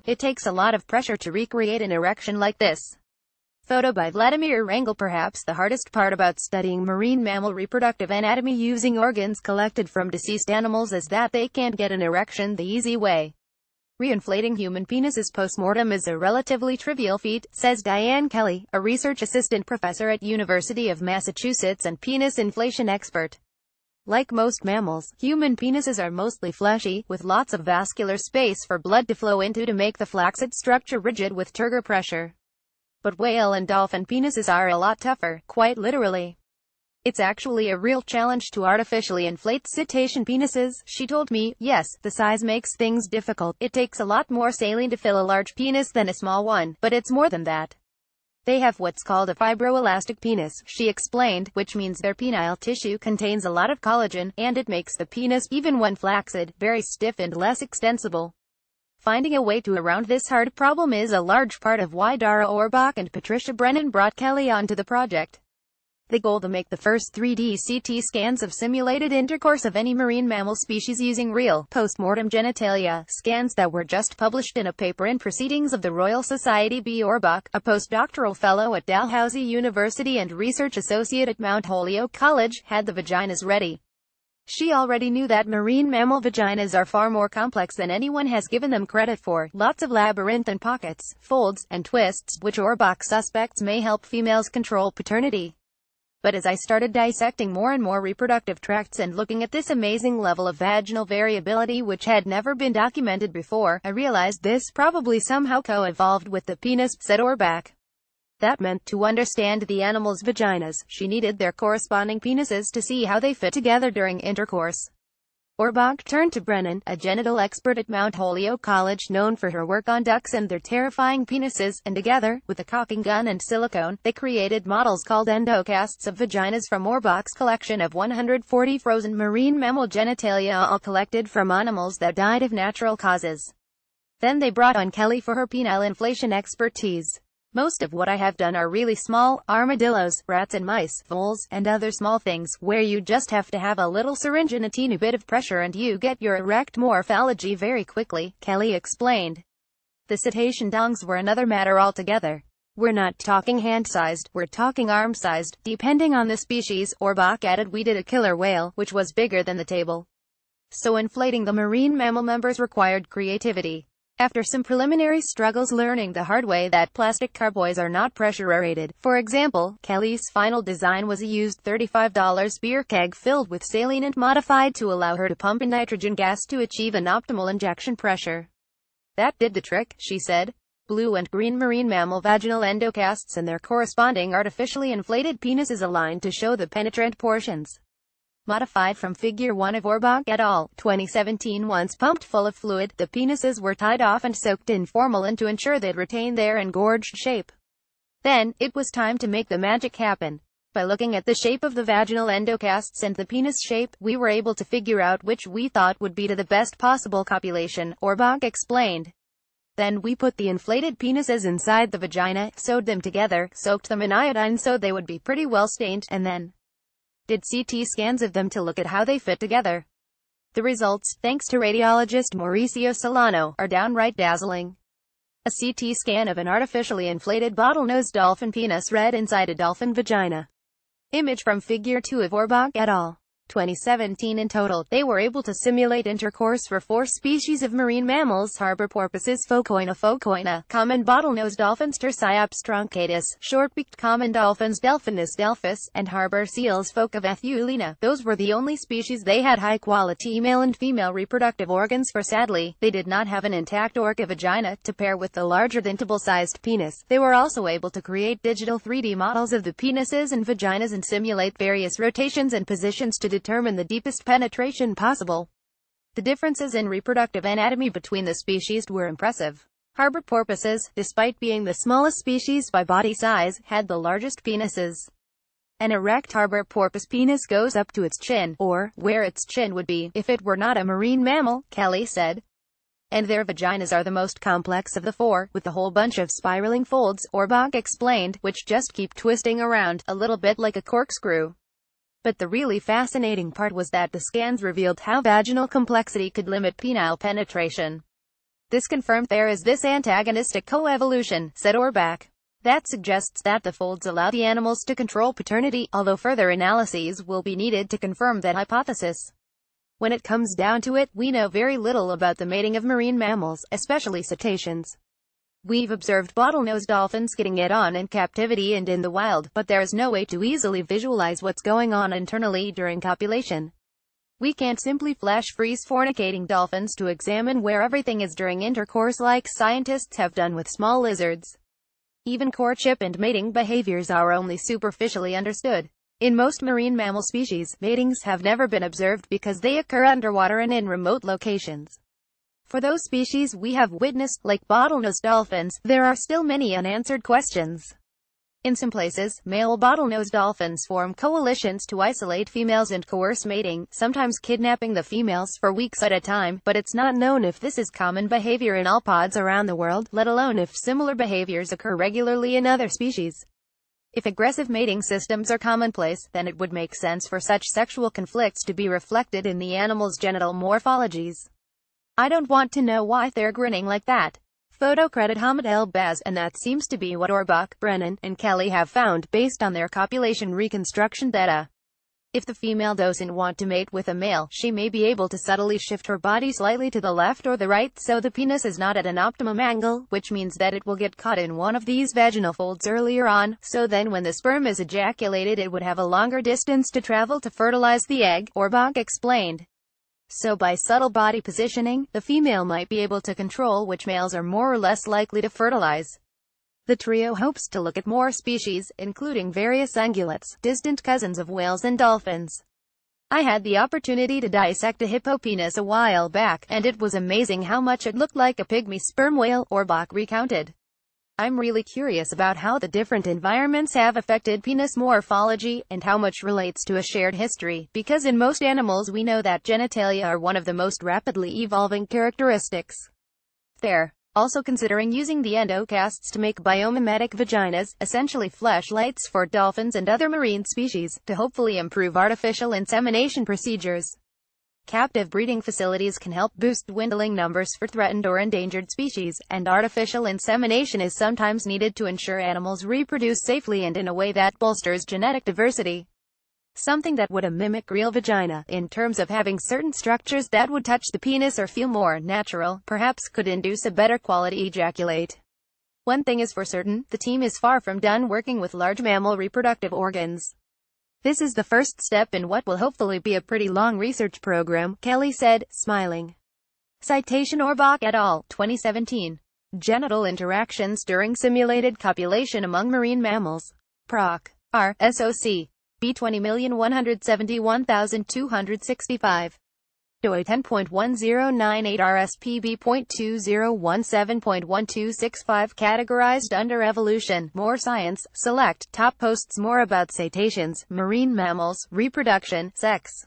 It takes a lot of pressure to recreate an erection like this. Photo by Vladimir Wrangel Perhaps the hardest part about studying marine mammal reproductive anatomy using organs collected from deceased animals is that they can't get an erection the easy way. Reinflating human penises post-mortem is a relatively trivial feat, says Diane Kelly, a research assistant professor at University of Massachusetts and penis inflation expert. Like most mammals, human penises are mostly fleshy, with lots of vascular space for blood to flow into to make the flaccid structure rigid with turgor pressure. But whale and dolphin penises are a lot tougher, quite literally. It's actually a real challenge to artificially inflate cetacean penises, she told me. Yes, the size makes things difficult. It takes a lot more saline to fill a large penis than a small one, but it's more than that. They have what's called a fibroelastic penis, she explained, which means their penile tissue contains a lot of collagen, and it makes the penis, even when flaccid, very stiff and less extensible. Finding a way to around this hard problem is a large part of why Dara Orbach and Patricia Brennan brought Kelly onto the project. The goal to make the first 3D CT scans of simulated intercourse of any marine mammal species using real, post-mortem genitalia, scans that were just published in a paper in Proceedings of the Royal Society. B. Orbach, a postdoctoral fellow at Dalhousie University and research associate at Mount Holyoke College, had the vaginas ready. She already knew that marine mammal vaginas are far more complex than anyone has given them credit for, lots of labyrinthine pockets, folds, and twists, which Orbach suspects may help females control paternity. But as I started dissecting more and more reproductive tracts and looking at this amazing level of vaginal variability which had never been documented before, I realized this probably somehow co-evolved with the penis, said Orbach. That meant, to understand the animal's vaginas, she needed their corresponding penises to see how they fit together during intercourse. Orbach turned to Brennan, a genital expert at Mount Holyoke College known for her work on ducks and their terrifying penises, and together, with a caulking gun and silicone, they created models called endocasts of vaginas from Orbach's collection of 140 frozen marine mammal genitalia all collected from animals that died of natural causes. Then they brought on Kelly for her penile inflation expertise. Most of what I have done are really small, armadillos, rats and mice, voles, and other small things, where you just have to have a little syringe and a teeny bit of pressure and you get your erect morphology very quickly, Kelly explained. The cetacean dongs were another matter altogether. We're not talking hand-sized, we're talking arm-sized, depending on the species, Orbach added. We did a killer whale, which was bigger than the table. So inflating the marine mammal members required creativity. After some preliminary struggles learning the hard way that plastic carboys are not pressure aerated, for example, Kelly's final design was a used $35 beer keg filled with saline and modified to allow her to pump in nitrogen gas to achieve an optimal injection pressure. That did the trick, she said. Blue and green marine mammal vaginal endocasts and their corresponding artificially inflated penises aligned to show the penetrant portions. Modified from Figure 1 of Orbach et al., 2017. Once pumped full of fluid, the penises were tied off and soaked in formalin to ensure they'd retain their engorged shape. Then, it was time to make the magic happen. By looking at the shape of the vaginal endocasts and the penis shape, we were able to figure out which we thought would be to the best possible copulation, Orbach explained. Then we put the inflated penises inside the vagina, sewed them together, soaked them in iodine so they would be pretty well stained, and then did CT scans of them to look at how they fit together. The results, thanks to radiologist Mauricio Solano, are downright dazzling. A CT scan of an artificially inflated bottlenose dolphin penis read inside a dolphin vagina. Image from Figure 2 of Orbach et al., 2017. In total, they were able to simulate intercourse for 4 species of marine mammals: harbor porpoises, Phocoina, common bottlenose dolphins, Tursiops truncatus, short-beaked common dolphins, Delphinus delphis, and harbor seals, Phoca vatulina. Those were the only species they had high-quality male and female reproductive organs for. Sadly, they did not have an intact orca vagina to pair with the larger than table-sized penis. They were also able to create digital 3D models of the penises and vaginas and simulate various rotations and positions to determine the deepest penetration possible. The differences in reproductive anatomy between the species were impressive. Harbor porpoises, despite being the smallest species by body size, had the largest penises. An erect harbor porpoise penis goes up to its chin, or where its chin would be if it were not a marine mammal, Kelly said. And their vaginas are the most complex of the 4, with a whole bunch of spiraling folds, Orbach explained, which just keep twisting around, a little bit like a corkscrew. But the really fascinating part was that the scans revealed how vaginal complexity could limit penile penetration. This confirmed there is this antagonistic coevolution, said Orbach. That suggests that the folds allow the animals to control paternity, although further analyses will be needed to confirm that hypothesis. When it comes down to it, we know very little about the mating of marine mammals, especially cetaceans. We've observed bottlenose dolphins getting it on in captivity and in the wild, but there is no way to easily visualize what's going on internally during copulation. We can't simply flash freeze fornicating dolphins to examine where everything is during intercourse like scientists have done with small lizards. Even courtship and mating behaviors are only superficially understood. In most marine mammal species, matings have never been observed because they occur underwater and in remote locations. For those species we have witnessed, like bottlenose dolphins, there are still many unanswered questions. In some places, male bottlenose dolphins form coalitions to isolate females and coerce mating, sometimes kidnapping the females for weeks at a time, but it's not known if this is common behavior in all pods around the world, let alone if similar behaviors occur regularly in other species. If aggressive mating systems are commonplace, then it would make sense for such sexual conflicts to be reflected in the animal's genital morphologies. I don't want to know why they're grinning like that. Photo credit Hamid El-Baz, and that seems to be what Orbach, Brennan, and Kelly have found, based on their copulation reconstruction data. If the female doesn't want to mate with a male, she may be able to subtly shift her body slightly to the left or the right, so the penis is not at an optimum angle, which means that it will get caught in one of these vaginal folds earlier on, so then when the sperm is ejaculated it would have a longer distance to travel to fertilize the egg, Orbach explained. So by subtle body positioning, the female might be able to control which males are more or less likely to fertilize. The trio hopes to look at more species, including various ungulates, distant cousins of whales and dolphins. I had the opportunity to dissect a hippo penis a while back, and it was amazing how much it looked like a pygmy sperm whale, Orbach recounted. I'm really curious about how the different environments have affected penis morphology, and how much relates to a shared history, because in most animals we know that genitalia are one of the most rapidly evolving characteristics. They're also considering using the endocasts to make biomimetic vaginas, essentially fleshlights for dolphins and other marine species, to hopefully improve artificial insemination procedures. Captive breeding facilities can help boost dwindling numbers for threatened or endangered species, and artificial insemination is sometimes needed to ensure animals reproduce safely and in a way that bolsters genetic diversity. Something that would mimic real vagina, in terms of having certain structures that would touch the penis or feel more natural, perhaps could induce a better quality ejaculate. One thing is for certain, the team is far from done working with large mammal reproductive organs. This is the first step in what will hopefully be a pretty long research program, Kelly said, smiling. Citation Orbach et al., 2017. Genital interactions during simulated copulation among marine mammals. Proc. R. SOC. B 20171265. doi 10.1098 RSPB.2017.1265 categorized under evolution. More science. Select. Top posts more about cetaceans, marine mammals, reproduction, sex.